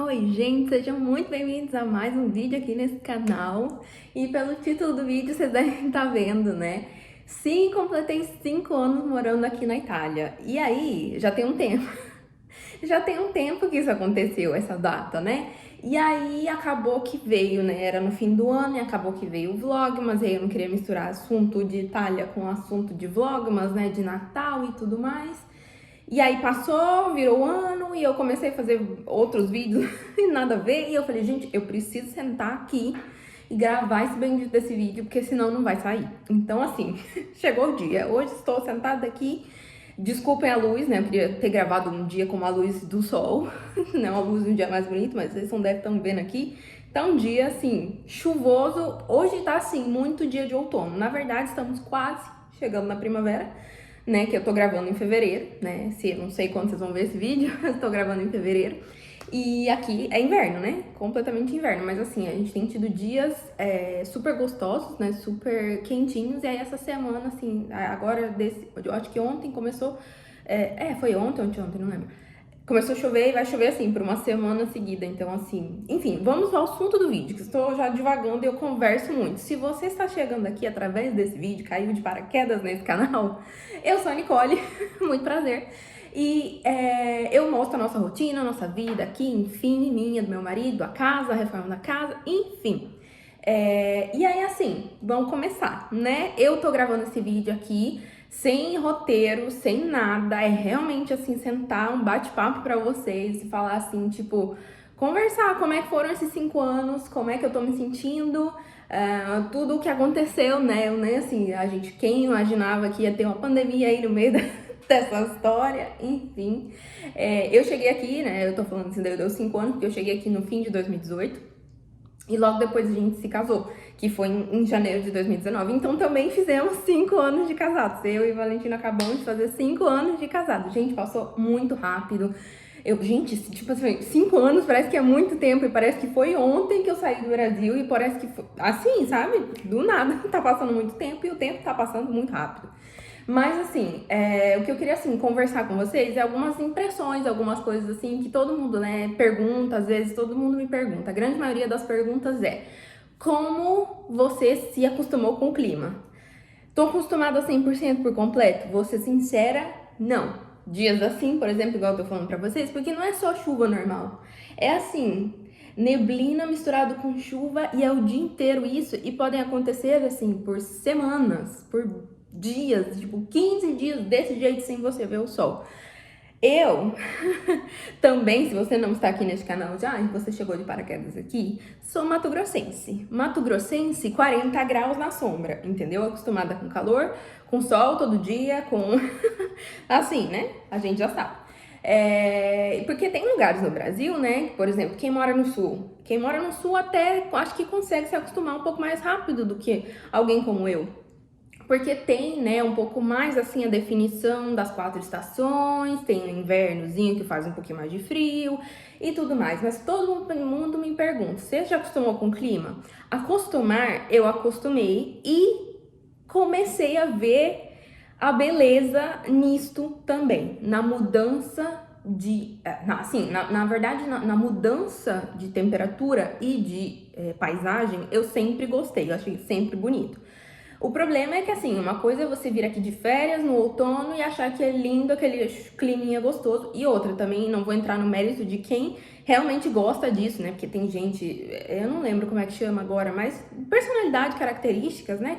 Oi, gente, sejam muito bem-vindos a mais um vídeo aqui nesse canal. E pelo título do vídeo vocês devem estar vendo, né? Sim, completei 5 anos morando aqui na Itália. E aí, já tem um tempo. Já tem um tempo que isso aconteceu, essa data, né? E aí acabou que veio, né? Era no fim do ano e acabou que veio o Vlogmas. Aí eu não queria misturar assunto de Itália com assunto de Vlogmas, né? De Natal e tudo mais. E aí passou, virou o ano e eu comecei a fazer outros vídeos e nada a ver. E eu falei, gente, eu preciso sentar aqui e gravar esse bendito desse vídeo, porque senão não vai sair. Então, assim, chegou o dia. Hoje estou sentada aqui. Desculpem a luz, né? Eu queria ter gravado um dia com a luz do sol, né? Uma luz de um dia mais bonito, mas vocês não devem estar vendo aqui. Tá um dia, assim, chuvoso. Hoje tá, assim, muito dia de outono. Na verdade, estamos quase chegando na primavera, né, que eu tô gravando em fevereiro, né, se eu não sei quando vocês vão ver esse vídeo, eu tô gravando em fevereiro, e aqui é inverno, né, completamente inverno, mas assim, a gente tem tido dias super gostosos, né, super quentinhos, e aí essa semana, assim, agora, eu acho que ontem começou, foi ontem, não lembro, começou a chover e vai chover assim por uma semana seguida. Então, assim, enfim, vamos ao assunto do vídeo, que estou já divagando e eu converso muito. Se você está chegando aqui através desse vídeo, caiu de paraquedas nesse canal, eu sou a Nicole, muito prazer. E eu mostro a nossa rotina, a nossa vida aqui, enfim, minha, do meu marido, a casa, a reforma da casa, enfim. E aí, assim, vamos começar, né? Eu tô gravando esse vídeo aqui sem roteiro, sem nada. É realmente assim, sentar um bate-papo pra vocês e falar assim, tipo, conversar como é que foram esses 5 anos, como é que eu tô me sentindo, tudo o que aconteceu, né? Eu, né, assim, quem imaginava que ia ter uma pandemia aí no meio dessa história, enfim. Eu cheguei aqui, né? Eu tô falando assim, deu 5 anos, porque eu cheguei aqui no fim de 2018. E logo depois a gente se casou, que foi em janeiro de 2019. Então também fizemos 5 anos de casados. Eu e Valentina acabamos de fazer 5 anos de casado. Gente, passou muito rápido. Gente, tipo assim, 5 anos parece que é muito tempo. E parece que foi ontem que eu saí do Brasil. E parece que foi assim, sabe? Do nada. Tá passando muito tempo e o tempo tá passando muito rápido. Mas assim, o que eu queria assim conversar com vocês é algumas impressões, algumas coisas assim que todo mundo, né, pergunta, às vezes todo mundo me pergunta. A grande maioria das perguntas é: como você se acostumou com o clima? Tô acostumada 100% por completo? Vou ser sincera, não. Dias assim, por exemplo, igual eu tô falando pra vocês, porque não é só chuva normal. É assim, neblina misturado com chuva e é o dia inteiro isso. E podem acontecer assim, por semanas, por dias, tipo 15 dias desse jeito sem você ver o sol. Eu também, se você não está aqui neste canal já, e você chegou de paraquedas aqui, sou mato-grossense. Mato-grossense, 40 graus na sombra, entendeu? Acostumada com calor, com sol todo dia, com... assim, né? A gente já sabe. Porque tem lugares no Brasil, né? Por exemplo, quem mora no sul. Quem mora no sul até acho que consegue se acostumar um pouco mais rápido do que alguém como eu. Porque tem, né, um pouco mais assim a definição das 4 estações, tem o invernozinho que faz um pouquinho mais de frio e tudo mais. Mas todo mundo me pergunta: você já acostumou com o clima? Acostumar, eu acostumei e comecei a ver a beleza nisto também, na mudança de, na verdade, na mudança de temperatura e de paisagem, eu sempre gostei, eu achei sempre bonito. O problema é que, assim, uma coisa é você vir aqui de férias no outono e achar que é lindo aquele climinha gostoso. E outra, também não vou entrar no mérito de quem realmente gosta disso, né? Porque tem gente, eu não lembro como é que chama agora, mas personalidade, características, né?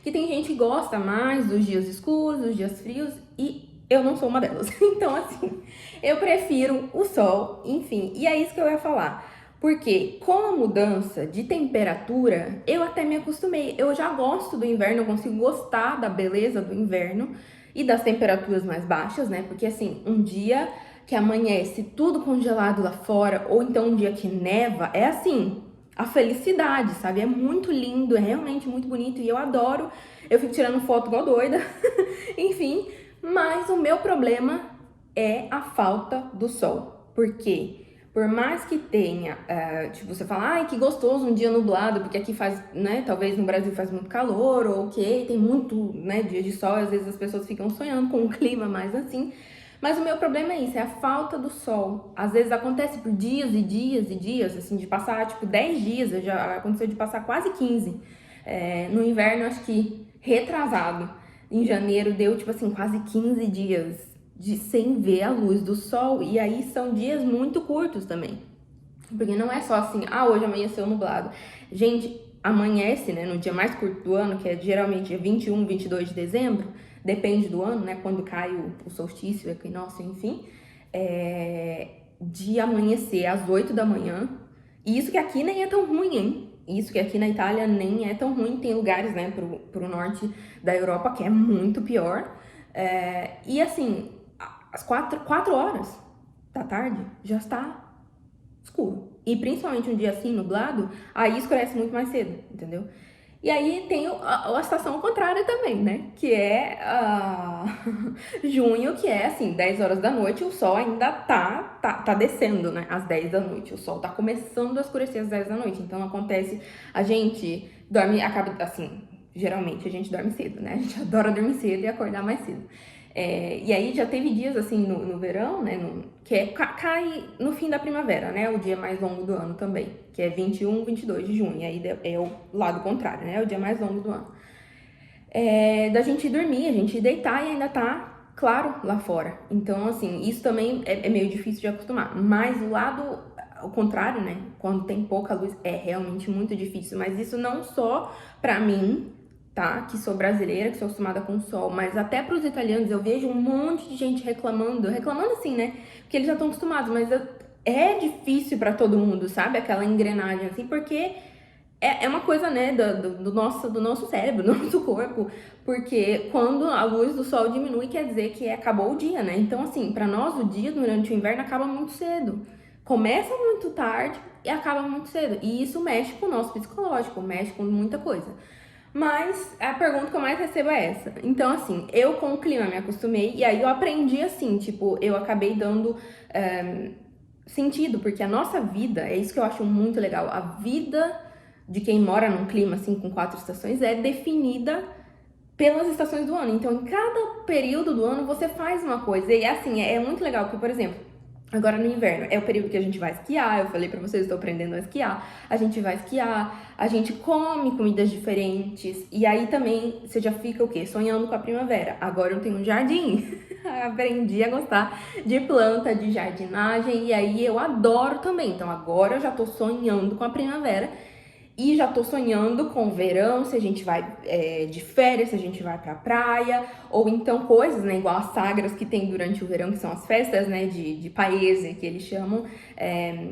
Que tem gente que gosta mais dos dias escuros, dos dias frios e eu não sou uma delas. Então, assim, eu prefiro o sol, enfim. E é isso que eu ia falar. Porque com a mudança de temperatura, eu até me acostumei. Eu já gosto do inverno, eu consigo gostar da beleza do inverno e das temperaturas mais baixas, né? Porque assim, um dia que amanhece tudo congelado lá fora, ou então um dia que neva, é assim, a felicidade, sabe? É muito lindo, é realmente muito bonito e eu adoro. Eu fico tirando foto igual doida, enfim. Mas o meu problema é a falta do sol. Por quê? Por mais que tenha, tipo, você fala, ai, que gostoso um dia nublado, porque aqui faz, né, talvez no Brasil faz muito calor, ou ok, tem muito, né, dia de sol, às vezes as pessoas ficam sonhando com um clima mais assim, Mas o meu problema é isso, é a falta do sol. Às vezes acontece por dias e dias e dias, assim, de passar, tipo, 10 dias, já aconteceu de passar quase 15. No inverno, acho que retrasado, em janeiro, deu, tipo assim, quase 15 dias sem ver a luz do sol. E aí são dias muito curtos também. Porque não é só assim, hoje amanheceu nublado. Gente, amanhece, né, no dia mais curto do ano, que é geralmente dia 21, 22 de dezembro, depende do ano, né, quando cai o solstício, o equinócio, enfim, de amanhecer às 8 da manhã. E isso que aqui nem é tão ruim, hein? Isso que aqui na Itália nem é tão ruim. Tem lugares, né, pro norte da Europa que é muito pior. E assim, às 4 horas da tarde já está escuro. E principalmente um dia assim, nublado, aí escurece muito mais cedo, entendeu? E aí tem a estação contrária também, né? Que é junho, que é assim, 10 horas da noite, o sol ainda tá descendo, né? Às 10 da noite. O sol tá começando a escurecer às 10 da noite. Então acontece, a gente dorme, acaba assim, geralmente a gente dorme cedo, né? A gente adora dormir cedo e acordar mais cedo. E aí já teve dias assim no verão, né? Cai no fim da primavera, né? O dia mais longo do ano também, que é 21, 22 de junho. E aí é o lado contrário, né? É o dia mais longo do ano. Da gente dormir, a gente deitar e ainda tá claro lá fora. Então, assim, isso também é meio difícil de acostumar. Mas o lado ao contrário, né? Quando tem pouca luz, é realmente muito difícil. Mas isso não só pra mim, tá? Que sou brasileira, que sou acostumada com o sol, mas até pros italianos eu vejo um monte de gente reclamando assim, né? Porque eles já estão acostumados, mas é difícil pra todo mundo, sabe? Aquela engrenagem assim, porque é uma coisa, né, do nosso cérebro, do nosso corpo, porque quando a luz do sol diminui, quer dizer que acabou o dia, né? Então, assim, pra nós o dia durante o inverno acaba muito cedo. Começa muito tarde e acaba muito cedo. E isso mexe com o nosso psicológico, mexe com muita coisa. Mas a pergunta que eu mais recebo é essa. Então, assim, eu com o clima me acostumei e aí eu aprendi assim, tipo, eu acabei dando sentido, porque a nossa vida, é isso que eu acho muito legal, a vida de quem mora num clima assim com 4 estações é definida pelas estações do ano. Então, em cada período do ano você faz uma coisa. E assim, é muito legal, porque, por exemplo, agora no inverno é o período que a gente vai esquiar. Eu falei pra vocês, estou aprendendo a esquiar. A gente vai esquiar, a gente come comidas diferentes. E aí também você já fica o quê? Sonhando com a primavera. Agora eu tenho um jardim. Aprendi a gostar de planta, de jardinagem. E aí eu adoro também. Então agora eu já tô sonhando com a primavera. E já tô sonhando com o verão, se a gente vai de férias, se a gente vai pra praia, ou então coisas, né, igual as sagras que tem durante o verão, que são as festas, né, de paese, que eles chamam,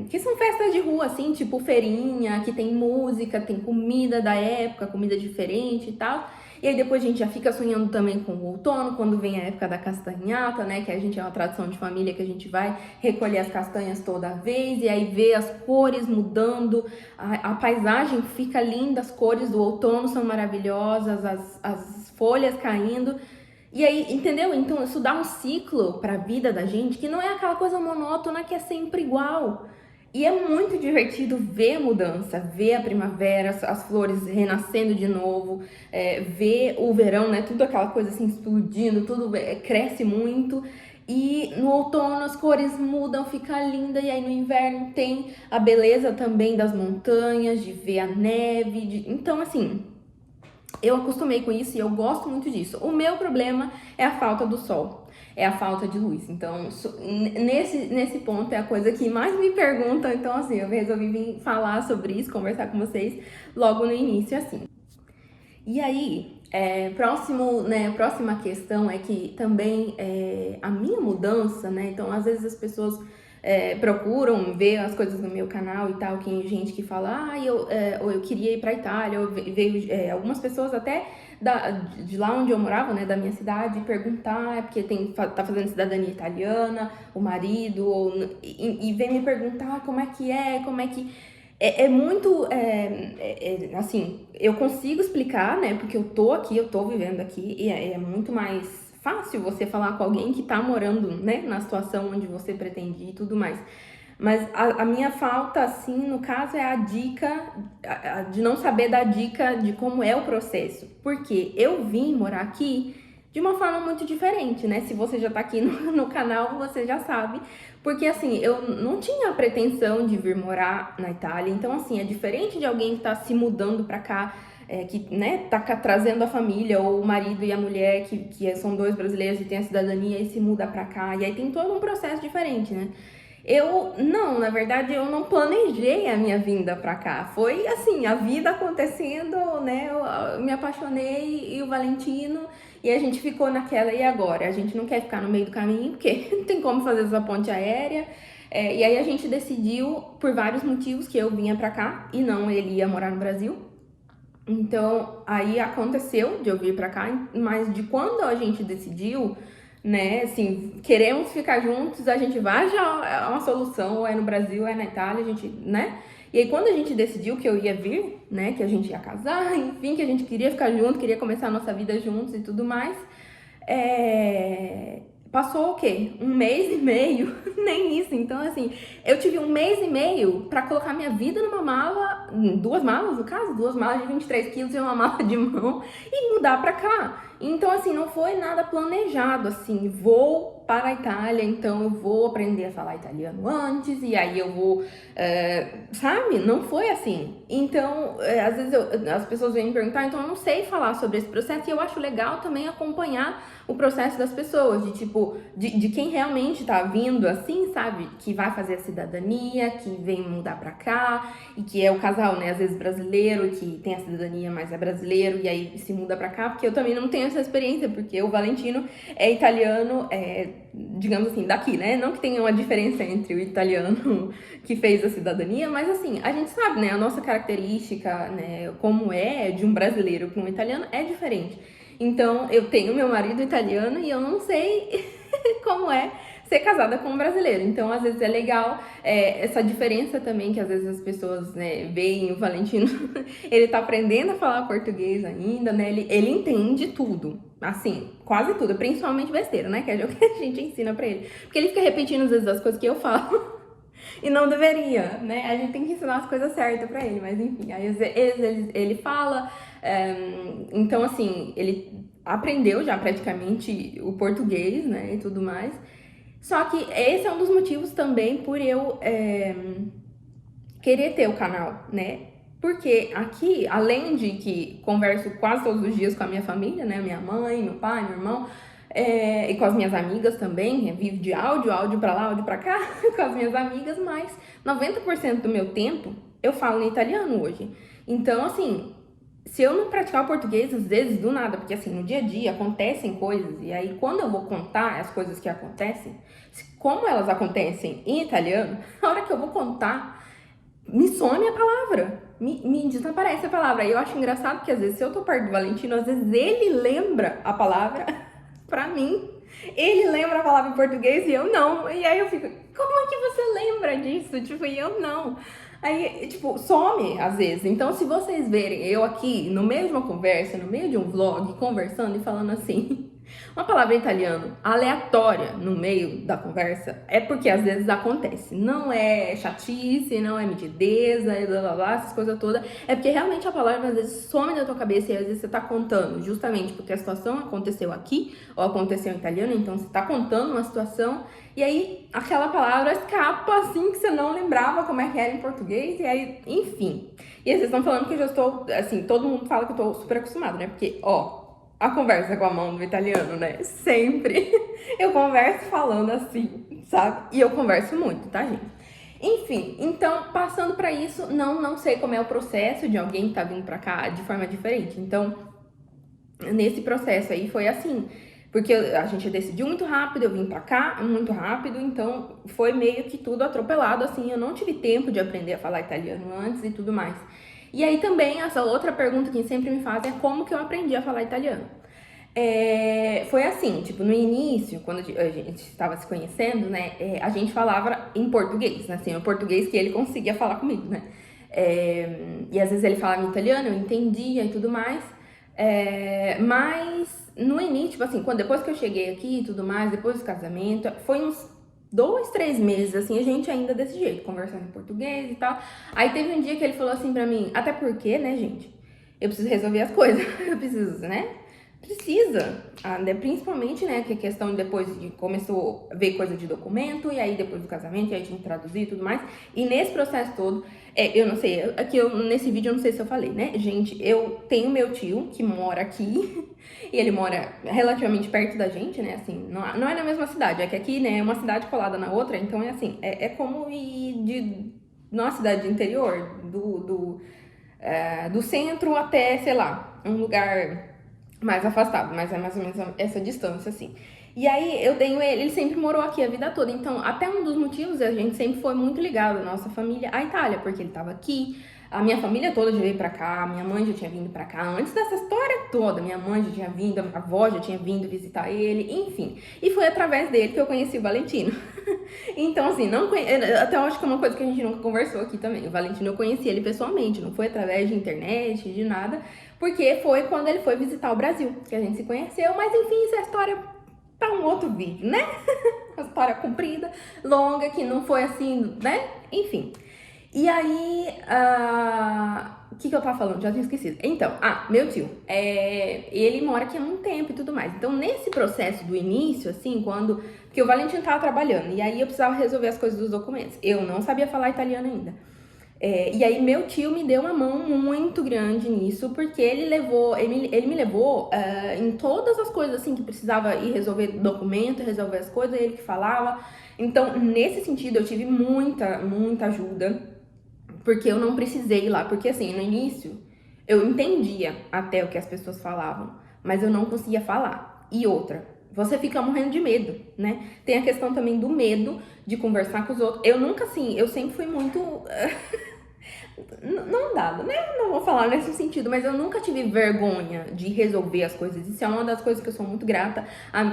que são festas de rua, assim, tipo feirinha, que tem música, tem comida da época, comida diferente e tal. E aí depois a gente já fica sonhando também com o outono, quando vem a época da castanhata, né? Que a gente é uma tradição de família que a gente vai recolher as castanhas toda vez e aí vê as cores mudando, a paisagem fica linda, as cores do outono são maravilhosas, as folhas caindo. E aí, entendeu? Então isso dá um ciclo para a vida da gente que não é aquela coisa monótona que é sempre igual. E é muito divertido ver a mudança, ver a primavera, as flores renascendo de novo, ver o verão, né? Tudo aquela coisa assim explodindo, tudo cresce muito. E no outono as cores mudam, fica linda. E aí no inverno tem a beleza também das montanhas, de ver a neve. Então, assim, eu acostumei com isso e eu gosto muito disso. O meu problema é a falta do sol, é a falta de luz. Então, nesse ponto é a coisa que mais me perguntam. Então, assim, eu resolvi vir falar sobre isso, conversar com vocês logo no início, assim. E aí, próxima questão é que também a minha mudança, né? Então, às vezes as pessoas procuram ver as coisas no meu canal e tal, tem gente que fala, eu queria ir pra Itália, ou veio algumas pessoas até de lá onde eu morava, né, da minha cidade, perguntar, porque tá fazendo cidadania italiana, o marido, e vem me perguntar como é que é muito, assim, eu consigo explicar, né, porque eu tô aqui, eu tô vivendo aqui, e é muito mais fácil você falar com alguém que tá morando, né, na situação onde você pretende ir e tudo mais. Mas a minha falta, assim, no caso, é a dica, de não saber da dica de como é o processo. Porque eu vim morar aqui de uma forma muito diferente, né? Se você já tá aqui no canal, você já sabe. Porque, assim, eu não tinha a pretensão de vir morar na Itália. Então, assim, é diferente de alguém que tá se mudando pra cá, que, né, tá trazendo a família, ou o marido e a mulher, que são dois brasileiros e têm a cidadania e se muda pra cá. E aí tem todo um processo diferente, né? Na verdade, eu não planejei a minha vinda pra cá. Foi assim, a vida acontecendo, né? Eu me apaixonei e o Valentino, e a gente ficou naquela, e agora? A gente não quer ficar no meio do caminho, porque não tem como fazer essa ponte aérea. E aí a gente decidiu, por vários motivos, que eu vinha pra cá e não ele ia morar no Brasil. Então, aí aconteceu de eu vir pra cá, mas de quando a gente decidiu, né, assim, queremos ficar juntos, a gente vai já é uma solução, ou é no Brasil, ou é na Itália, a gente, né? E aí quando a gente decidiu que eu ia vir, né, que a gente ia casar, enfim, que a gente queria ficar junto, queria começar a nossa vida juntos e tudo mais, passou o quê? Um mês e meio? Nem isso. Então, assim, eu tive um mês e meio pra colocar minha vida numa mala, duas malas, no caso, duas malas de 23 quilos e uma mala de mão, e mudar pra cá. Então, assim, não foi nada planejado, assim, vou para a Itália, então eu vou aprender a falar italiano antes, e aí eu vou, sabe? Não foi assim. Então, às vezes as pessoas vêm me perguntar, então eu não sei falar sobre esse processo, e eu acho legal também acompanhar o processo das pessoas, de tipo, de quem realmente tá vindo assim, sabe? Que vai fazer a cidadania, que vem mudar pra cá, e que é o casal, né? Às vezes brasileiro, que tem a cidadania, mas é brasileiro, e aí se muda pra cá, porque eu também não tenho essa experiência, porque o Valentino é italiano, digamos assim, daqui, né? Não que tenha uma diferença entre o italiano que fez a cidadania, mas assim, a gente sabe, né? A nossa característica, né? Como é de um brasileiro para um italiano é diferente. Então, eu tenho meu marido italiano e eu não sei como é ser casada com um brasileiro. Então, às vezes é legal essa diferença também, que às vezes as pessoas, né, veem o Valentino, ele tá aprendendo a falar português ainda, né, ele entende tudo, assim, quase tudo, principalmente besteira, né, que é o que a gente ensina pra ele. Porque ele fica repetindo às vezes as coisas que eu falo, e não deveria, né? A gente tem que ensinar as coisas certas pra ele, mas enfim, aí às vezes ele fala, então assim, ele aprendeu já praticamente o português, né, e tudo mais. Só que esse é um dos motivos também por eu querer ter o canal, né? Porque aqui, além de que converso quase todos os dias com a minha família, né? Minha mãe, meu pai, meu irmão, e com as minhas amigas também, vivo de áudio pra lá, áudio pra cá, com as minhas amigas, mas 90% do meu tempo eu falo em italiano hoje. Então, assim, se eu não praticar o português, às vezes, do nada, porque assim, no dia a dia acontecem coisas, e aí quando eu vou contar as coisas que acontecem, como elas acontecem em italiano, na hora que eu vou contar, me some a palavra, me desaparece a palavra. E eu acho engraçado que às vezes, se eu tô perto do Valentino, às vezes ele lembra a palavra pra mim. Ele lembra a palavra em português e eu não. E aí eu fico, como é que você lembra disso? Tipo, e eu não. Aí, tipo, some às vezes. Então, se vocês verem eu aqui no meio de uma conversa, no meio de um vlog, conversando e falando assim, uma palavra em italiano aleatória no meio da conversa, é porque às vezes acontece. Não é chatice, não é medideza e blá blá blá, essas coisas todas. É porque realmente a palavra às vezes some da tua cabeça e às vezes você tá contando justamente porque a situação aconteceu aqui ou aconteceu em italiano, então você tá contando uma situação e aí aquela palavra escapa assim que você não lembrava como é que era em português e aí, enfim. E aí vocês estão falando que eu já estou, assim, todo mundo fala que eu tô super acostumada, né? Porque, ó, a conversa com a mão do italiano, né? Sempre eu converso falando assim, sabe? E eu converso muito, tá, gente? Enfim, então, passando pra isso, não sei como é o processo de alguém que tá vindo pra cá de forma diferente. Então, nesse processo aí foi assim, porque a gente decidiu muito rápido, eu vim pra cá muito rápido, então foi meio que tudo atropelado, assim, eu não tive tempo de aprender a falar italiano antes e tudo mais. E aí também, essa outra pergunta que sempre me fazem é como que eu aprendi a falar italiano. Foi assim, tipo, no início, quando a gente estava se conhecendo, né, a gente falava em português, né, assim, o português que ele conseguia falar comigo, né. E às vezes ele falava em italiano, eu entendia e tudo mais, mas no início, tipo assim, depois que eu cheguei aqui e tudo mais, depois do casamento, foi uns 2, 3 meses, assim, a gente ainda desse jeito, conversando em português e tal. Aí teve um dia que ele falou assim pra mim, até porque, né, gente, eu preciso resolver as coisas, eu preciso, né, precisa, principalmente, né, que a questão depois de começou a ver coisa de documento, e aí depois do casamento, e aí tinha que traduzir e tudo mais, e nesse processo todo, eu não sei, aqui nesse vídeo eu não sei se eu falei, né, gente, eu tenho meu tio que mora aqui, e ele mora relativamente perto da gente, né, assim, não é na mesma cidade, é que aqui, né, é uma cidade colada na outra, então é assim, é como ir de nossa cidade de interior, do centro até, sei lá, um lugar mais afastado, mas é mais ou menos essa distância, assim. E aí eu tenho ele sempre morou aqui a vida toda, então até um dos motivos a gente sempre foi muito ligado, a nossa família, à Itália, porque ele tava aqui, a minha família toda já veio pra cá, minha mãe já tinha vindo pra cá, antes dessa história toda, minha mãe já tinha vindo, a minha avó já tinha vindo visitar ele, enfim. E foi através dele que eu conheci o Valentino. Então, assim, até eu acho que é uma coisa que a gente nunca conversou aqui também. O Valentino, eu conheci ele pessoalmente, não foi através de internet, de nada, porque foi quando ele foi visitar o Brasil que a gente se conheceu, mas enfim, isso é história para um outro vídeo, né? Uma história comprida, longa, que não foi assim, né? Enfim. E aí, o que eu tava falando? Já tinha esquecido. Então, meu tio, ele mora aqui há muito tempo e tudo mais. Então, nesse processo do início, assim, porque o Valentino tava trabalhando, e aí eu precisava resolver as coisas dos documentos. Eu não sabia falar italiano ainda. E aí meu tio me deu uma mão muito grande nisso, porque ele me levou em todas as coisas assim que precisava ir resolver documento, resolver as coisas, ele que falava. Então, nesse sentido, eu tive muita, muita ajuda, porque eu não precisei ir lá, porque assim, no início, eu entendia até o que as pessoas falavam, mas eu não conseguia falar. E outra, você fica morrendo de medo, né? Tem a questão também do medo de conversar com os outros. Eu nunca, assim, eu sempre fui muito... não dado, né? Não vou falar nesse sentido, mas eu nunca tive vergonha de resolver as coisas. Isso é uma das coisas que eu sou muito grata,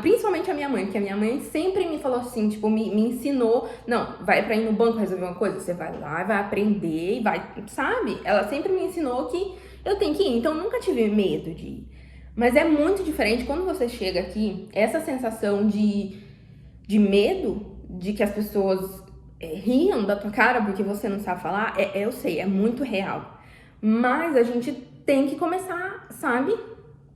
principalmente a minha mãe, porque a minha mãe sempre me falou assim, tipo, me ensinou, não, vai pra ir no banco resolver uma coisa, você vai lá, vai aprender e vai, sabe? Ela sempre me ensinou que eu tenho que ir, então eu nunca tive medo de ir. Mas é muito diferente quando você chega aqui, essa sensação de medo de que as pessoas riam da tua cara porque você não sabe falar, eu sei, é muito real. Mas a gente tem que começar, sabe?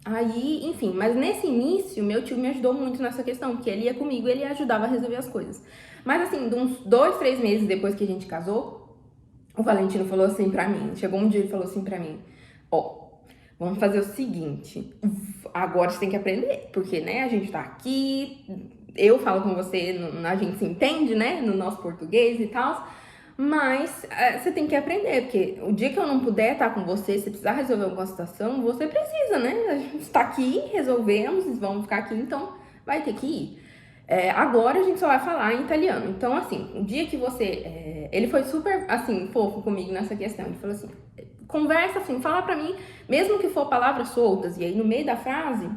Aí, enfim, mas nesse início, meu tio me ajudou muito nessa questão, porque ele ia comigo, ele ajudava a resolver as coisas. Mas assim, de uns 2, 3 meses depois que a gente casou, o Valentino falou assim pra mim, chegou um dia e falou assim pra mim, vamos fazer o seguinte, agora você tem que aprender, porque, né, a gente tá aqui, eu falo com você, a gente se entende, né, no nosso português e tal, mas você tem que aprender, porque o dia que eu não puder estar com você, se precisar resolver alguma situação, você precisa, né, a gente está aqui, resolvemos, vamos ficar aqui, então vai ter que ir. Agora a gente só vai falar em italiano, então assim, o dia que você, ele foi super, assim, fofo comigo nessa questão, ele falou assim, conversa assim, fala pra mim, mesmo que for palavras soltas, e aí no meio da frase,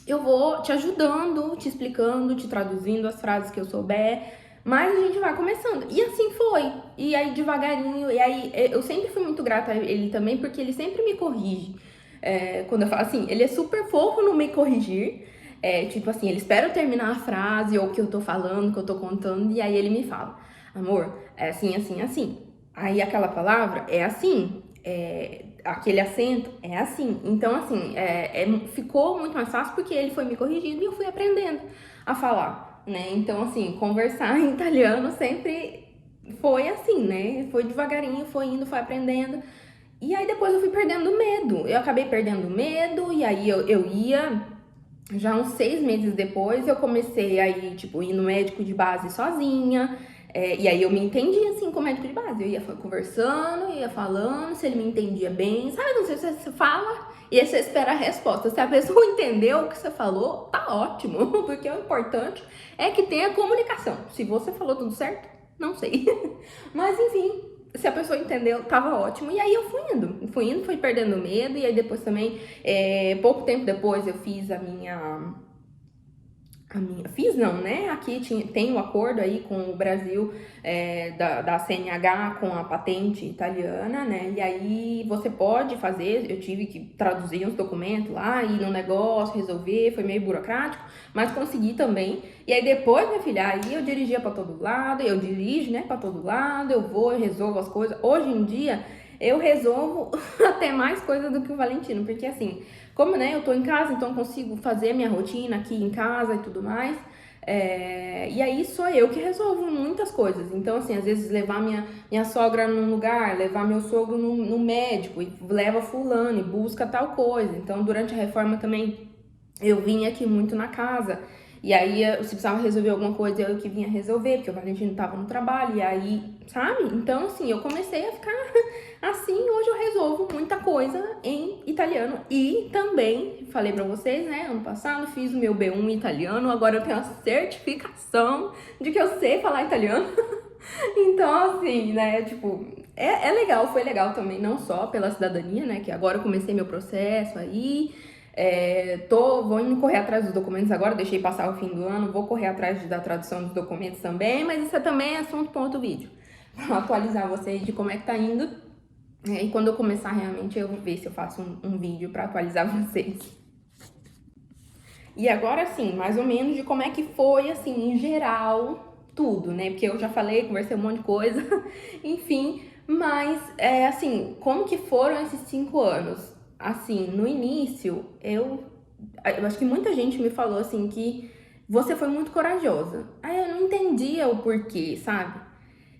eu vou te ajudando, te explicando, te traduzindo as frases que eu souber, mas a gente vai começando. E assim foi. E aí devagarinho, e aí eu sempre fui muito grata a ele também, porque ele sempre me corrige. Quando eu falo assim, ele é super fofo no me corrigir. Tipo assim, ele espera eu terminar a frase, ou o que eu tô falando, o que eu tô contando, e aí ele me fala, amor, é assim, assim, assim. Aí aquela palavra é assim, aquele acento é assim. Então, assim, ficou muito mais fácil porque ele foi me corrigindo e eu fui aprendendo a falar, né? Então, assim, conversar em italiano sempre foi assim, né? Foi devagarinho, foi indo, foi aprendendo. E aí depois eu fui perdendo medo. Eu acabei perdendo medo e aí eu ia... Já uns 6 meses depois, eu comecei a ir, tipo, ir no médico de base sozinha. E aí eu me entendia, assim, com o médico de base. Eu ia conversando, ia falando, se ele me entendia bem. Sabe, não sei se você fala e aí você espera a resposta. Se a pessoa entendeu o que você falou, tá ótimo. Porque o importante é que tenha comunicação. Se você falou tudo certo, não sei. Mas, enfim, se a pessoa entendeu, tava ótimo. E aí eu fui indo, fui perdendo medo. E aí depois também, pouco tempo depois, eu fiz fiz não, né? Aqui tem um acordo aí com o Brasil da CNH com a patente italiana, né? E aí você pode fazer, eu tive que traduzir uns documentos lá, ir no negócio, resolver, foi meio burocrático, mas consegui também. E aí depois, minha filha, aí eu dirigia pra todo lado, eu dirijo, né, pra todo lado, eu vou, eu resolvo as coisas. Hoje em dia, eu resolvo até mais coisa do que o Valentino, porque assim, como, né, eu tô em casa, então eu consigo fazer minha rotina aqui em casa e tudo mais. E aí sou eu que resolvo muitas coisas. Então, assim, às vezes levar minha sogra num lugar, levar meu sogro no médico, e leva fulano e busca tal coisa. Então, durante a reforma também, eu vinha aqui muito na casa. E aí, se precisava resolver alguma coisa, eu que vinha resolver, porque o Valentino tava no trabalho, e aí, sabe? Então, assim, eu comecei a ficar assim, hoje eu resolvo muita coisa em italiano. E também, falei pra vocês, né, ano passado fiz o meu B1 em italiano, agora eu tenho a certificação de que eu sei falar italiano. Então, assim, né, tipo, é legal, foi legal também, não só pela cidadania, né, que agora eu comecei meu processo aí, vou indo correr atrás dos documentos agora, deixei passar o fim do ano, vou correr atrás da tradução dos documentos também, mas isso também é assunto para outro vídeo, pra atualizar vocês de como é que tá indo, e quando eu começar realmente eu vou ver se eu faço um vídeo para atualizar vocês. E agora, assim, mais ou menos de como é que foi, assim, em geral, tudo, né? Porque eu já falei, conversei um monte de coisa, enfim. Mas, assim, como que foram esses 5 anos? Assim, no início, eu acho que muita gente me falou, assim, que você foi muito corajosa. Aí eu não entendia o porquê, sabe?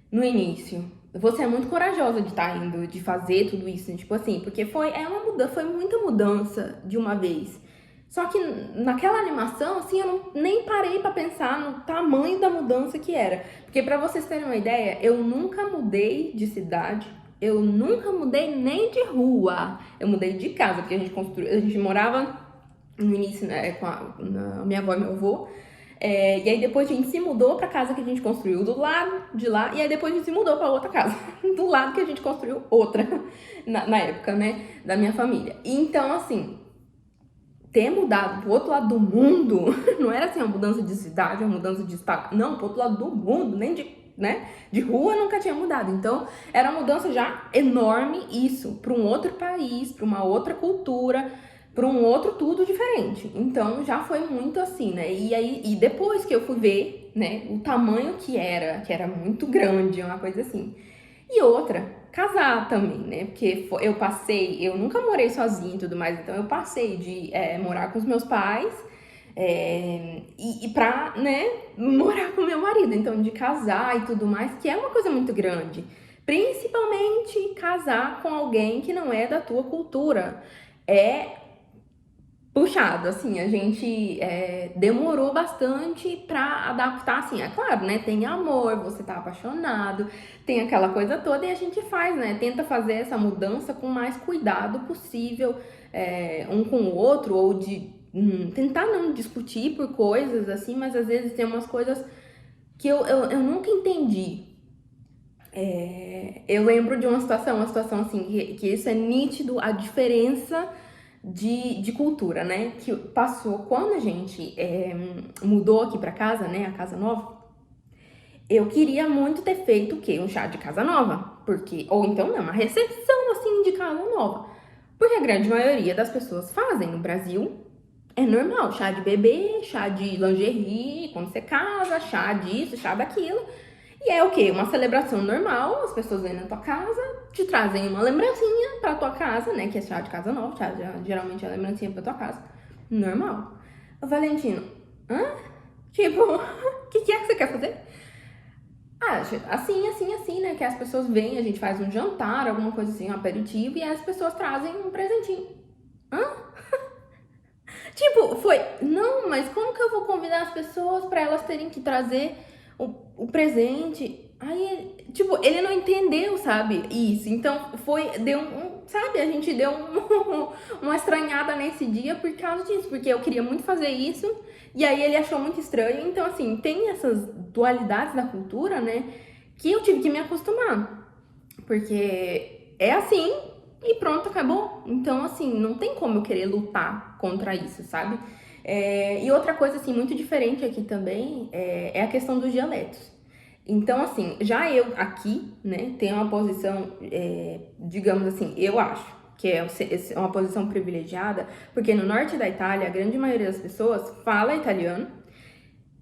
No início. Você é muito corajosa de estar indo, de fazer tudo isso, né? Tipo assim, porque foi muita mudança de uma vez. Só que naquela animação, assim, eu nem parei pra pensar no tamanho da mudança que era. Porque pra vocês terem uma ideia, eu nunca mudei de cidade, eu nunca mudei nem de rua. Eu mudei de casa, porque a gente morava no início, né, com a minha avó e meu avô. E aí depois a gente se mudou pra casa que a gente construiu do lado de lá, e aí depois a gente se mudou pra outra casa, do lado que a gente construiu outra, na época, né, da minha família. Então, assim, ter mudado pro outro lado do mundo, não era assim uma mudança de cidade, uma mudança de estado, não, pro outro lado do mundo, nem de, né, de rua nunca tinha mudado. Então, era uma mudança já enorme isso, para um outro país, para uma outra cultura, para um outro tudo diferente. Então, já foi muito assim, né? E aí, e depois que eu fui ver, né, o tamanho que era muito grande, uma coisa assim. E outra, casar também, né? Porque eu nunca morei sozinha e tudo mais, então eu passei de morar com os meus pais e pra, né, morar com meu marido. Então, de casar e tudo mais, que é uma coisa muito grande. Principalmente casar com alguém que não é da tua cultura. É puxado, assim, a gente demorou bastante pra adaptar, assim, é claro, né, tem amor, você tá apaixonado, tem aquela coisa toda e a gente faz, né, tenta fazer essa mudança com o mais cuidado possível, um com o outro, ou de tentar não discutir por coisas, assim, mas às vezes tem umas coisas que eu nunca entendi. Eu lembro de uma situação assim, que isso é nítido, a diferença de cultura, né? Que passou quando a gente mudou aqui pra casa, né? A casa nova. Eu queria muito ter feito o quê? Um chá de casa nova. Porque, ou então, não, uma recepção assim de casa nova. Porque a grande maioria das pessoas fazem no Brasil. É normal, chá de bebê, chá de lingerie, quando você casa, chá disso, chá daquilo. E é o quê? Uma celebração normal, as pessoas vêm na tua casa, te trazem uma lembrancinha pra tua casa, né? Que é chá de casa nova, geralmente é lembrancinha pra tua casa. Normal. O Valentino, hã? Tipo, o que é que você quer fazer? Ah, assim, né? Que as pessoas vêm, a gente faz um jantar, alguma coisa assim, um aperitivo, e as pessoas trazem um presentinho. Hã? Tipo, foi, não, mas como que eu vou convidar as pessoas pra elas terem que trazer o presente? Aí, tipo, ele não entendeu, sabe, isso. Então, deu sabe, a gente deu uma estranhada nesse dia por causa disso, porque eu queria muito fazer isso, e aí ele achou muito estranho. Então, assim, tem essas dualidades da cultura, né, que eu tive que me acostumar, porque é assim, e pronto, acabou. Então, assim, não tem como eu querer lutar contra isso, sabe? E outra coisa, assim, muito diferente aqui também é a questão dos dialetos. Então, assim, já eu aqui, né, tenho uma posição, digamos assim, eu acho que é uma posição privilegiada, porque no norte da Itália, a grande maioria das pessoas fala italiano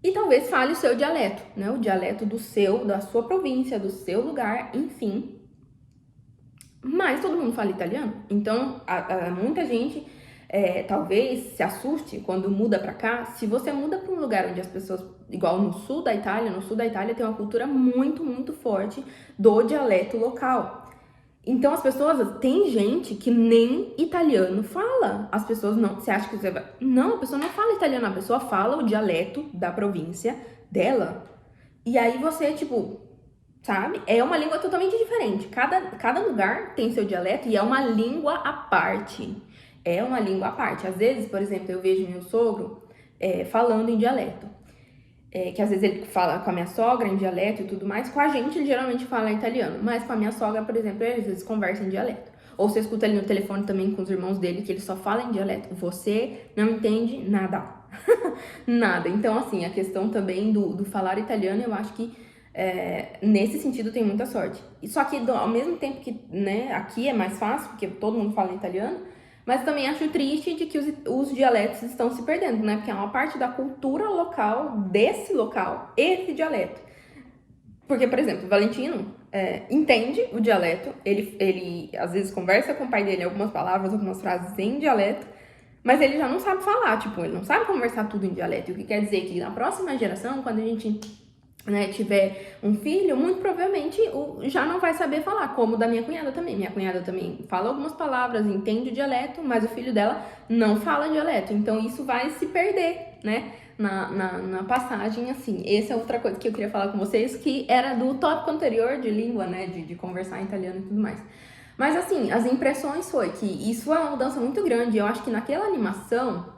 e talvez fale o seu dialeto, né, o dialeto da sua província, do seu lugar, enfim. mas todo mundo fala italiano. Então, muita gente talvez se assuste quando muda pra cá. Se você muda pra um lugar onde as pessoas, igual no sul da Itália tem uma cultura muito, muito forte do dialeto local. Então as pessoas, tem gente que nem italiano fala. As pessoas não, você acha que você vai... Não, a pessoa não fala italiano, a pessoa fala o dialeto da província dela. E aí você, tipo, sabe? É uma língua totalmente diferente. Cada lugar tem seu dialeto e é uma língua à parte. É uma língua à parte. Às vezes, por exemplo, eu vejo meu sogro falando em dialeto. Que às vezes ele fala com a minha sogra em dialeto e tudo mais. Com a gente, ele geralmente fala italiano. Mas com a minha sogra, por exemplo, eles às vezes conversam em dialeto. Ou você escuta ele no telefone também com os irmãos dele, que ele só fala em dialeto. Você não entende nada. Nada. Então, assim, a questão também do falar italiano, eu acho que nesse sentido tem muita sorte. Só que ao mesmo tempo que, né, aqui é mais fácil, porque todo mundo fala italiano, mas também acho triste de que os dialetos estão se perdendo, né? Porque é uma parte da cultura local, desse local, esse dialeto. Porque, por exemplo, o Valentino entende o dialeto, ele às vezes conversa com o pai dele algumas palavras, algumas frases em dialeto, mas ele já não sabe falar, tipo, ele não sabe conversar tudo em dialeto. O que quer dizer que na próxima geração, quando a gente tiver um filho, muito provavelmente já não vai saber falar, como da minha cunhada também. Minha cunhada também fala algumas palavras, entende o dialeto, mas o filho dela não fala dialeto. Então isso vai se perder, né? Na passagem, assim. Essa é outra coisa que eu queria falar com vocês, que era do tópico anterior de língua, né? De conversar em italiano e tudo mais. Mas assim, as impressões foi que isso é uma mudança muito grande. Eu acho que naquela animação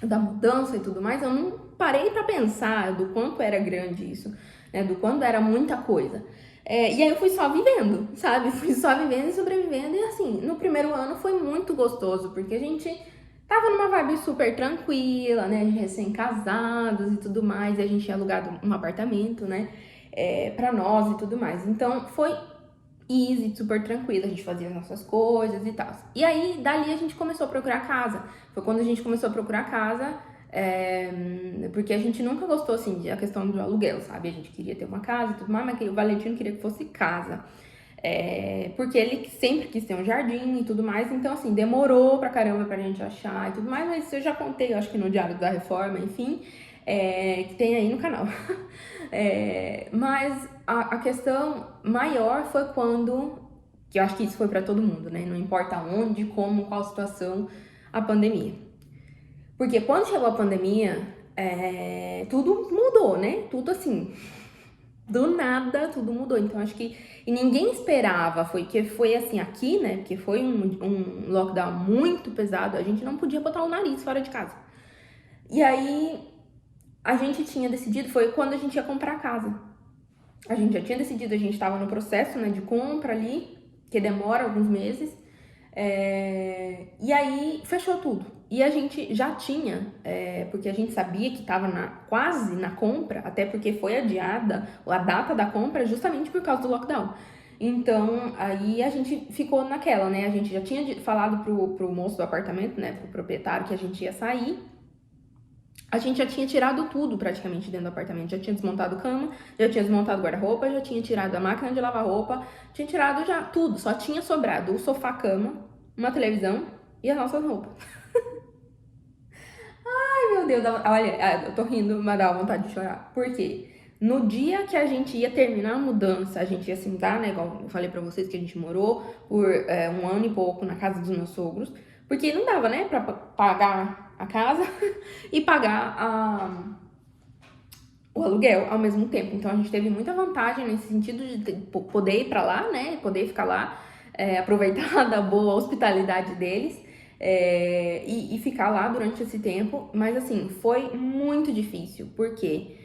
da mudança e tudo mais, eu não parei pra pensar do quanto era grande isso, né? Do quanto era muita coisa. E aí eu fui só vivendo, sabe? Fui só vivendo e sobrevivendo. E assim, no primeiro ano foi muito gostoso, porque a gente tava numa vibe super tranquila, né? De recém-casados e tudo mais. E a gente tinha alugado um apartamento, né? Pra nós e tudo mais. Então foi easy, super tranquilo, a gente fazia as nossas coisas e tal. E aí, dali a gente começou a procurar casa. Foi quando a gente começou a procurar casa, porque a gente nunca gostou, assim, da questão do aluguel, sabe? A gente queria ter uma casa e tudo mais, mas o Valentino queria que fosse casa. Porque ele sempre quis ter um jardim e tudo mais, então, assim, demorou pra caramba pra gente achar e tudo mais, mas eu já contei, eu acho que no Diário da Reforma, enfim, que tem aí no canal. Mas a questão maior foi quando, que eu acho que isso foi pra todo mundo, né? Não importa onde, como, qual situação, a pandemia. Porque quando chegou a pandemia, tudo mudou, né? Tudo assim, do nada, tudo mudou. Então acho que e ninguém esperava, foi assim aqui, né? Porque foi um lockdown muito pesado, a gente não podia botar o nariz fora de casa. E aí a gente tinha decidido, foi quando a gente ia comprar a casa. A gente já tinha decidido, a gente estava no processo, né, de compra ali, que demora alguns meses. E aí fechou tudo. E a gente já tinha, porque a gente sabia que estava quase na compra, até porque foi adiada a data da compra justamente por causa do lockdown. Então, aí a gente ficou naquela, né? A gente já tinha falado pro moço do apartamento, né, pro proprietário, que a gente ia sair. A gente já tinha tirado tudo praticamente dentro do apartamento. Já tinha desmontado cama, já tinha desmontado guarda-roupa, já tinha tirado a máquina de lavar roupa, tinha tirado já tudo. Só tinha sobrado o sofá-cama, uma televisão e as nossas roupas. Ai, meu Deus, olha, eu tô rindo, mas dá vontade de chorar. Por quê? No dia que a gente ia terminar a mudança, a gente ia se mudar, né? Igual eu falei pra vocês que a gente morou por 1 ano e pouco na casa dos meus sogros. Porque não dava, né, pra pagar a casa e pagar o aluguel ao mesmo tempo. Então a gente teve muita vantagem nesse sentido de poder ir pra lá, né, poder ficar lá, aproveitar da boa hospitalidade deles e ficar lá durante esse tempo. Mas assim, foi muito difícil, porque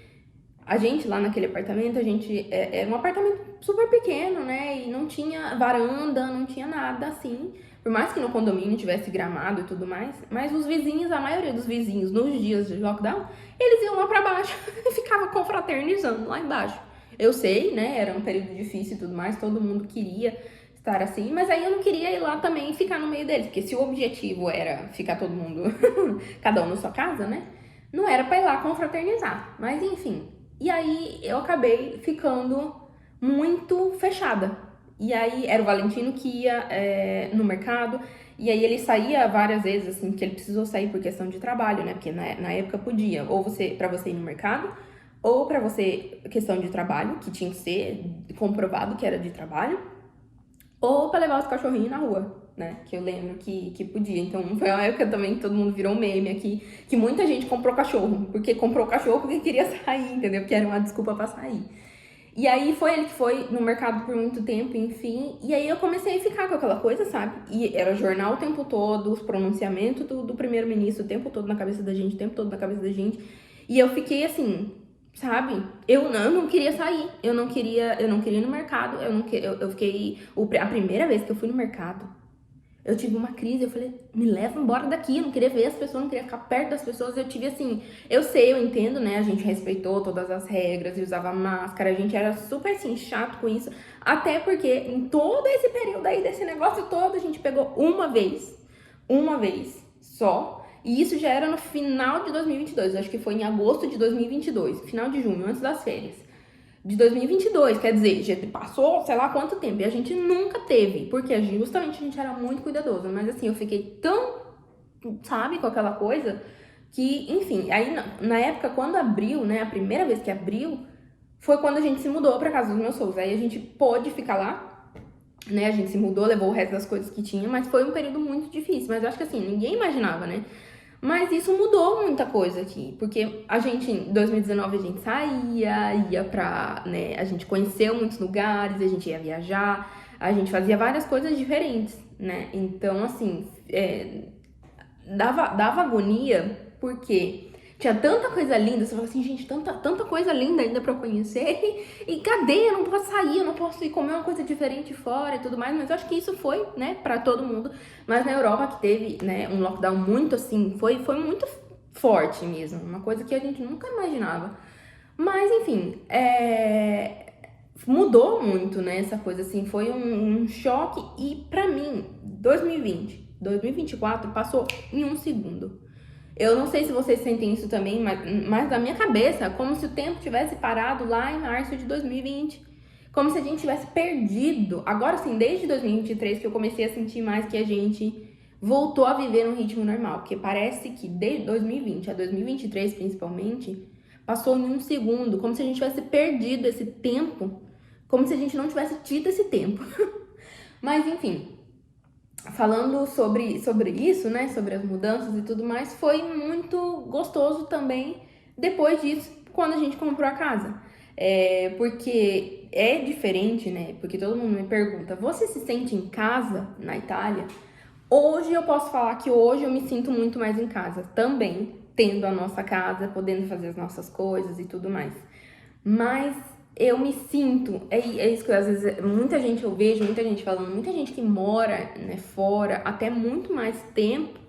a gente lá naquele apartamento, era um apartamento super pequeno, né, e não tinha varanda, não tinha nada assim. Por mais que no condomínio tivesse gramado e tudo mais, mas os vizinhos, a maioria dos vizinhos, nos dias de lockdown, eles iam lá pra baixo e ficavam confraternizando lá embaixo. Eu sei, né, era um período difícil e tudo mais, todo mundo queria estar assim, mas aí eu não queria ir lá também e ficar no meio deles, porque se o objetivo era ficar todo mundo, cada um na sua casa, né, não era pra ir lá confraternizar, mas enfim. E aí eu acabei ficando muito fechada. E aí era o Valentino que ia no mercado. E aí ele saía várias vezes, assim, porque ele precisou sair por questão de trabalho, né? Porque na época podia, ou pra você ir no mercado, ou pra você, questão de trabalho, que tinha que ser comprovado que era de trabalho, ou pra levar os cachorrinhos na rua, né? Que eu lembro que podia. Então foi uma época também que todo mundo virou meme aqui, que muita gente comprou cachorro, porque comprou cachorro porque queria sair, entendeu? Porque era uma desculpa pra sair. E aí foi ele que foi no mercado por muito tempo, enfim. E aí eu comecei a ficar com aquela coisa, sabe? E era jornal o tempo todo, os pronunciamentos do primeiro-ministro o tempo todo na cabeça da gente, o tempo todo na cabeça da gente. E eu fiquei assim, sabe? Eu não queria sair, eu não queria ir no mercado, eu fiquei... A primeira vez que eu fui no mercado, eu tive uma crise, eu falei, me leva embora daqui, eu não queria ver as pessoas, não queria ficar perto das pessoas. Eu tive assim, eu sei, eu entendo, né? A gente respeitou todas as regras e usava máscara, a gente era super assim, chato com isso. Até porque em todo esse período aí, desse negócio todo, a gente pegou uma vez só. E isso já era no final de 2022, acho que foi em agosto de 2022, final de junho, antes das férias de 2022, quer dizer, já passou sei lá quanto tempo, e a gente nunca teve, porque justamente a gente era muito cuidadoso, mas assim, eu fiquei tão, sabe, com aquela coisa, que, enfim, aí na época, quando abriu, né, a primeira vez que abriu, foi quando a gente se mudou pra casa dos meus sogros, aí a gente pôde ficar lá, né, a gente se mudou, levou o resto das coisas que tinha, mas foi um período muito difícil, mas eu acho que assim, ninguém imaginava, né, mas isso mudou muita coisa aqui, porque a gente, em 2019, a gente saía, ia pra, né, a gente conheceu muitos lugares, a gente ia viajar, a gente fazia várias coisas diferentes, né, então, assim, dava agonia, porque tinha tanta coisa linda, você fala assim, gente, tanta coisa linda ainda pra eu conhecer, e cadê? Eu não posso sair, eu não posso ir comer uma coisa diferente fora e tudo mais, mas eu acho que isso foi, né, pra todo mundo, mas na Europa que teve, né, um lockdown muito assim, foi muito forte mesmo, uma coisa que a gente nunca imaginava, mas enfim, mudou muito, né, essa coisa assim, foi um choque, e pra mim, 2024 passou em um segundo. Eu não sei se vocês sentem isso também, mas na minha cabeça, como se o tempo tivesse parado lá em março de 2020. Como se a gente tivesse perdido. Agora sim, desde 2023 que eu comecei a sentir mais que a gente voltou a viver num ritmo normal. Porque parece que desde 2020 a 2023, principalmente, passou em um segundo. Como se a gente tivesse perdido esse tempo. Como se a gente não tivesse tido esse tempo. Mas enfim, falando sobre isso, né, sobre as mudanças e tudo mais, foi muito gostoso também depois disso, quando a gente comprou a casa. Porque é diferente, né, porque todo mundo me pergunta, você se sente em casa na Itália? Hoje eu posso falar que hoje eu me sinto muito mais em casa, também tendo a nossa casa, podendo fazer as nossas coisas e tudo mais. Mas eu me sinto, é isso que às vezes muita gente eu vejo, muita gente falando, muita gente que mora, né, fora até muito mais tempo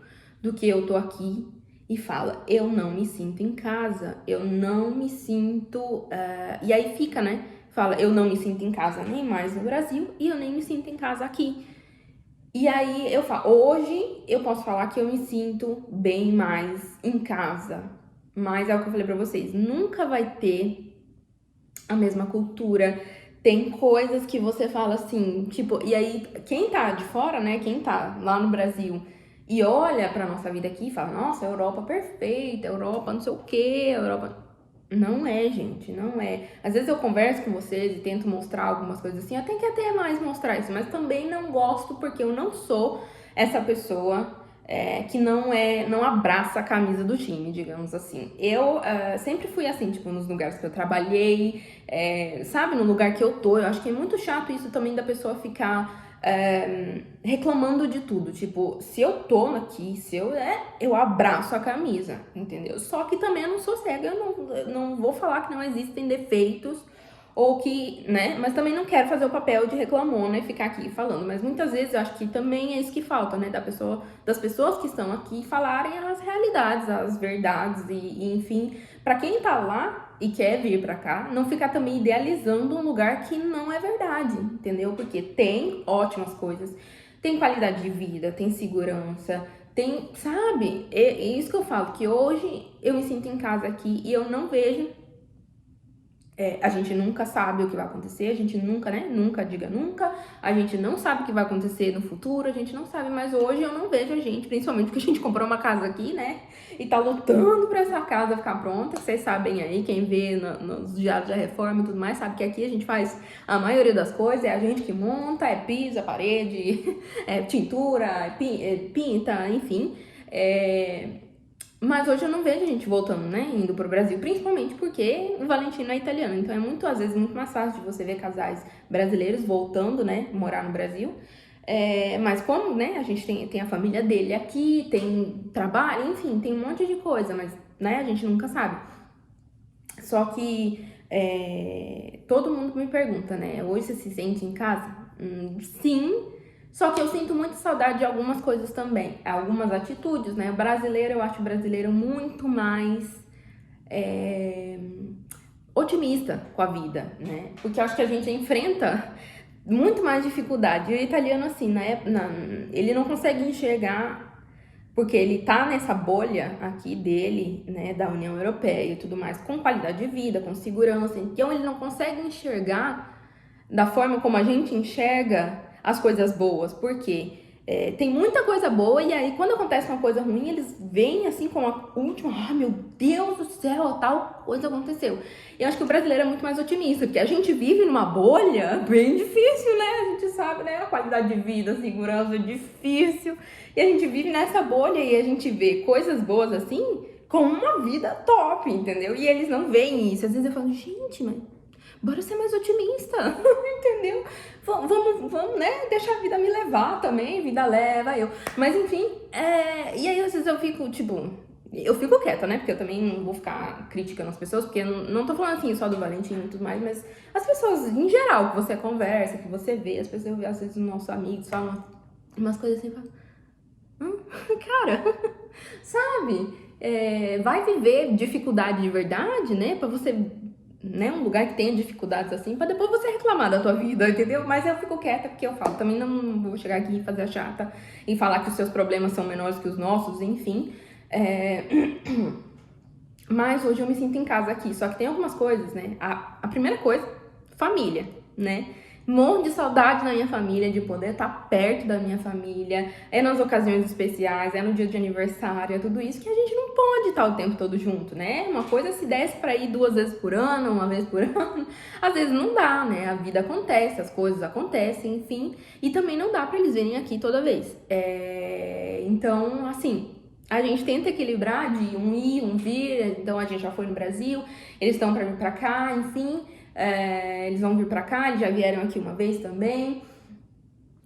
do que eu tô aqui e fala, eu não me sinto em casa, eu não me sinto, e aí fica, né, fala, eu não me sinto em casa nem mais no Brasil e eu nem me sinto em casa aqui. E aí eu falo, hoje eu posso falar que eu me sinto bem mais em casa, mas é o que eu falei pra vocês, nunca vai ter a mesma cultura, tem coisas que você fala assim, tipo, e aí quem tá de fora, né, quem tá lá no Brasil e olha pra nossa vida aqui e fala, nossa, Europa perfeita, Europa não sei o que, Europa... Não é, gente, não é. Às vezes eu converso com vocês e tento mostrar algumas coisas assim, eu tenho que até mais mostrar isso, mas também não gosto porque eu não sou essa pessoa que não abraça a camisa do time, digamos assim. Eu sempre fui assim, tipo, nos lugares que eu trabalhei, sabe, no lugar que eu tô. Eu acho que é muito chato isso também da pessoa ficar reclamando de tudo. Tipo, se eu tô aqui, eu abraço a camisa, entendeu? Só que também eu não sou cega, eu não vou falar que não existem defeitos ou que, né? Mas também não quero fazer o papel de reclamona e ficar aqui falando. Mas muitas vezes eu acho que também é isso que falta, né? Das pessoas que estão aqui falarem as realidades, as verdades e enfim, pra quem tá lá e quer vir pra cá, não ficar também idealizando um lugar que não é verdade, entendeu? Porque tem ótimas coisas, tem qualidade de vida, tem segurança, tem, sabe? É isso que eu falo, que hoje eu me sinto em casa aqui e eu não vejo A gente nunca sabe o que vai acontecer, a gente nunca, né? Nunca diga nunca. A gente não sabe o que vai acontecer no futuro, a gente não sabe. Mas hoje eu não vejo a gente, principalmente porque a gente comprou uma casa aqui, né? E tá lutando pra essa casa ficar pronta. Vocês sabem aí, quem vê nos diários da reforma e tudo mais, sabe que aqui a gente faz a maioria das coisas. É a gente que monta, é piso, é parede, é tintura, pinta, enfim. Mas hoje eu não vejo a gente voltando, né, indo pro Brasil, principalmente porque o Valentino é italiano, então é muito, às vezes, muito mais fácil de você ver casais brasileiros voltando, né, morar no Brasil. Mas como, né, a gente tem a família dele aqui, tem trabalho, enfim, tem um monte de coisa, mas, né, a gente nunca sabe. Só que todo mundo me pergunta, né, hoje você se sente em casa? Sim. Só que eu sinto muita saudade de algumas coisas também, algumas atitudes, né? O brasileiro, eu acho o brasileiro muito mais otimista com a vida, né? Porque eu acho que a gente enfrenta muito mais dificuldade. E o italiano, assim, ele não consegue enxergar, porque ele tá nessa bolha aqui dele, né, da União Europeia e tudo mais, com qualidade de vida, com segurança. Então ele não consegue enxergar da forma como a gente enxerga as coisas boas, porque tem muita coisa boa e aí quando acontece uma coisa ruim, eles vêm assim com a última, meu Deus do céu, tal coisa aconteceu. Eu acho que o brasileiro é muito mais otimista, porque a gente vive numa bolha bem difícil, né? A gente sabe, né? A qualidade de vida, a segurança é difícil. E a gente vive nessa bolha e a gente vê coisas boas assim, com uma vida top, entendeu? E eles não veem isso. Às vezes eu falo, gente, mas bora ser mais otimista, entendeu? Vamos, né? Deixar a vida me levar também, vida leva eu. Mas enfim, e aí às vezes eu fico, tipo, eu fico quieta, né? Porque eu também não vou ficar criticando as pessoas, porque eu não tô falando assim só do Valentino e tudo mais, mas as pessoas em geral, que você conversa, que você vê, as pessoas, às vezes, os nossos amigos falam umas coisas assim, falam, cara, sabe? Vai viver dificuldade de verdade, né? Pra você, né, um lugar que tenha dificuldades assim, pra depois você reclamar da tua vida, entendeu? Mas eu fico quieta porque eu falo, também não vou chegar aqui e fazer a chata e falar que os seus problemas são menores que os nossos, enfim. Mas hoje eu me sinto em casa aqui, só que tem algumas coisas, né? A primeira coisa, família, né? Morro de saudade da minha família, de poder estar perto da minha família, nas ocasiões especiais, no dia de aniversário, é tudo isso que a gente não pode estar o tempo todo junto, né? Uma coisa se desse pra ir 2 vezes por ano, 1 vez por ano, às vezes não dá, né? A vida acontece, as coisas acontecem, enfim, e também não dá pra eles virem aqui toda vez. Então, assim, a gente tenta equilibrar de um ir, um vir, então a gente já foi no Brasil, eles estão pra vir pra cá, enfim, eles vão vir pra cá, eles já vieram aqui uma vez também,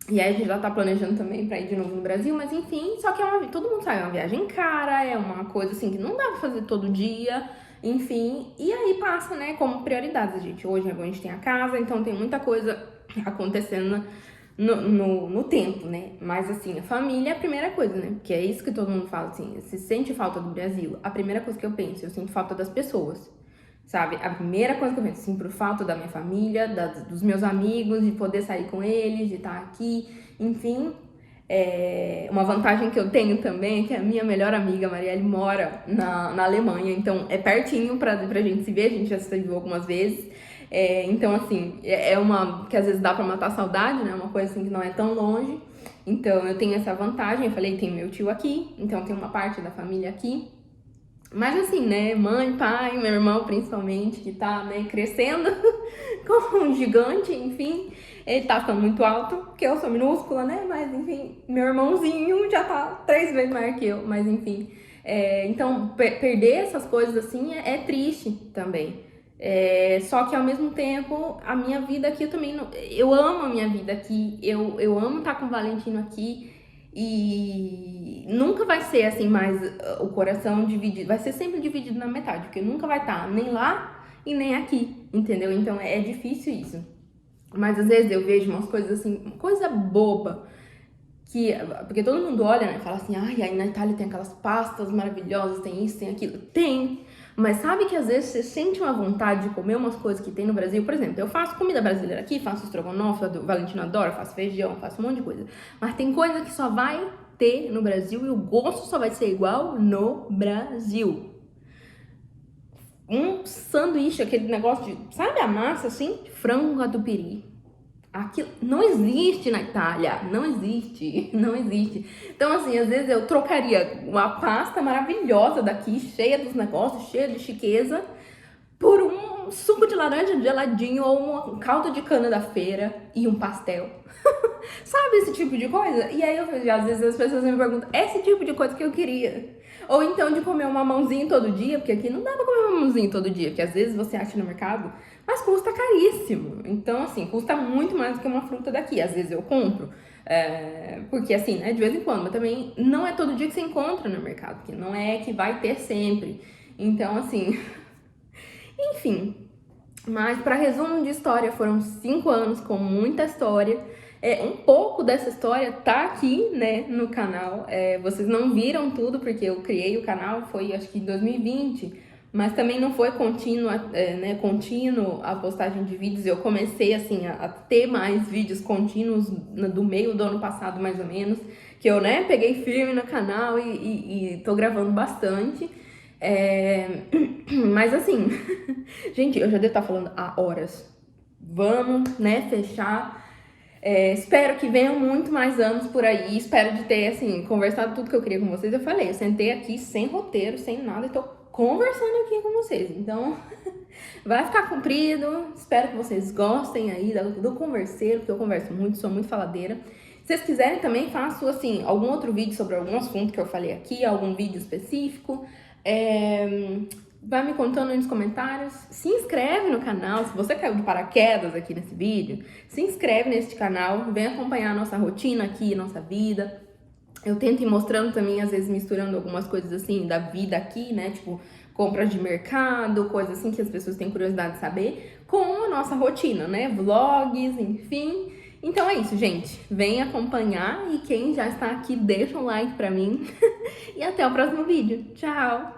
e aí a gente já tá planejando também pra ir de novo no Brasil, mas enfim, só que todo mundo sabe, é uma viagem cara, é uma coisa assim que não dá pra fazer todo dia, enfim, e aí passa, né, como prioridades, gente. Hoje a gente tem a casa, então tem muita coisa acontecendo no tempo, né? Mas assim, a família é a primeira coisa, né? Porque é isso que todo mundo fala, assim, se sente falta do Brasil. A primeira coisa que eu penso, eu sinto falta das pessoas, sabe? A primeira coisa que eu penso, sinto falta da minha família, dos meus amigos, de poder sair com eles, de estar aqui, enfim. Uma vantagem que eu tenho também é que a minha melhor amiga, Marielle, mora na Alemanha, então é pertinho pra gente se ver, a gente já se viu algumas vezes. Então, assim, uma que às vezes dá pra matar a saudade, né? Uma coisa assim que não é tão longe. Então, eu tenho essa vantagem. Eu falei, tem meu tio aqui, então tem uma parte da família aqui. Mas assim, né? Mãe, pai, meu irmão principalmente, que tá, né, crescendo como um gigante, enfim. Ele tá ficando muito alto, porque eu sou minúscula, né? Mas enfim, meu irmãozinho já tá 3 vezes maior que eu, mas enfim. Então, perder essas coisas assim é triste também. Só que ao mesmo tempo, a minha vida aqui eu também não, eu amo a minha vida aqui, eu amo estar com o Valentino aqui e nunca vai ser assim mais o coração dividido, vai ser sempre dividido na metade, porque nunca vai estar nem lá e nem aqui, entendeu? Então é difícil isso. Mas às vezes eu vejo umas coisas assim, coisa boba, porque todo mundo olha, né, e fala assim, ai, aí na Itália tem aquelas pastas maravilhosas, tem isso, tem aquilo. Tem! Mas sabe que às vezes você sente uma vontade de comer umas coisas que tem no Brasil? Por exemplo, eu faço comida brasileira aqui, faço estrogonofe, o Valentino adora, faço feijão, faço um monte de coisa. Mas tem coisa que só vai ter no Brasil e o gosto só vai ser igual no Brasil. um sanduíche, aquele negócio de, sabe a massa assim? Frango catupiry. Aquilo não existe na Itália, não existe, não existe. Então, assim, às vezes eu trocaria uma pasta maravilhosa daqui, cheia dos negócios, cheia de chiqueza, por um suco de laranja geladinho ou um caldo de cana da feira e um pastel. Sabe esse tipo de coisa? E aí, às vezes as pessoas me perguntam, esse tipo de coisa que eu queria. Ou então de comer um mamãozinho todo dia, porque aqui não dá pra comer um mamãozinho todo dia, porque às vezes você acha no mercado, mas custa caríssimo. Então, assim, custa muito mais do que uma fruta daqui. Às vezes eu compro, porque assim, né, de vez em quando, mas também não é todo dia que você encontra no mercado, porque não é que vai ter sempre. Então, assim, enfim. Mas para resumo de história, foram 5 anos com muita história. Um pouco dessa história tá aqui, né, no canal. Vocês não viram tudo, porque eu criei o canal, foi acho que em 2020, mas também não foi contínuo a postagem de vídeos. Eu comecei, assim, a ter mais vídeos contínuos do meio do ano passado, mais ou menos, que eu, né, peguei firme no canal e tô gravando bastante. Mas assim, gente, eu já devo estar falando há horas. Vamos, né, fechar. Espero que venham muito mais anos por aí. Espero de ter, assim, conversado tudo que eu queria com vocês. Eu falei, eu sentei aqui sem roteiro, sem nada, e tô conversando aqui com vocês. Então, vai ficar comprido. Espero que vocês gostem aí do converseiro, porque eu converso muito, sou muito faladeira. Se vocês quiserem também, faço, assim, algum outro vídeo sobre algum assunto que eu falei aqui, algum vídeo específico. Vai me contando aí nos comentários. Se inscreve no canal, se você caiu de paraquedas aqui nesse vídeo, se inscreve neste canal, vem acompanhar a nossa rotina aqui, nossa vida. Eu tento ir mostrando também, às vezes misturando algumas coisas assim da vida aqui, né, tipo compras de mercado, coisas assim que as pessoas têm curiosidade de saber, com a nossa rotina, né, vlogs, enfim. Então é isso, gente, vem acompanhar e quem já está aqui deixa um like pra mim e até o próximo vídeo. Tchau!